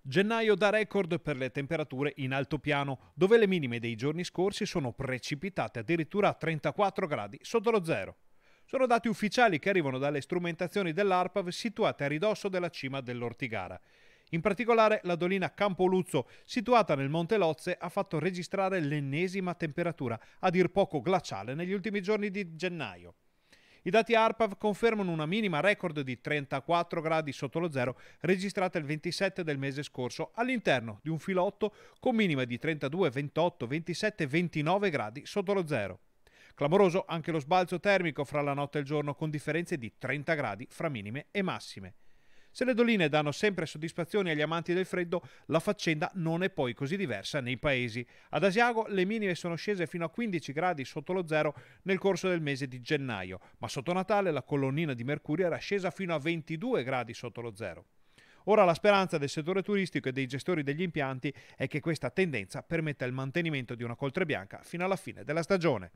Gennaio da record per le temperature in altopiano, dove le minime dei giorni scorsi sono precipitate addirittura a 34 gradi sotto lo zero. Sono dati ufficiali che arrivano dalle strumentazioni dell'ARPAV situate a ridosso della cima dell'Ortigara. In particolare la dolina Campoluzzo, situata nel Monte Lozze, ha fatto registrare l'ennesima temperatura, a dir poco glaciale, negli ultimi giorni di gennaio. I dati ARPAV confermano una minima record di 34 gradi sotto lo zero registrata il 27 del mese scorso all'interno di un filotto con minime di 32, 28, 27 e 29 gradi sotto lo zero. Clamoroso anche lo sbalzo termico fra la notte e il giorno con differenze di 30 gradi fra minime e massime. Se le doline danno sempre soddisfazioni agli amanti del freddo, la faccenda non è poi così diversa nei paesi. Ad Asiago le minime sono scese fino a 15 gradi sotto lo zero nel corso del mese di gennaio, ma sotto Natale la colonnina di mercurio era scesa fino a 22 gradi sotto lo zero. Ora la speranza del settore turistico e dei gestori degli impianti è che questa tendenza permetta il mantenimento di una coltre bianca fino alla fine della stagione.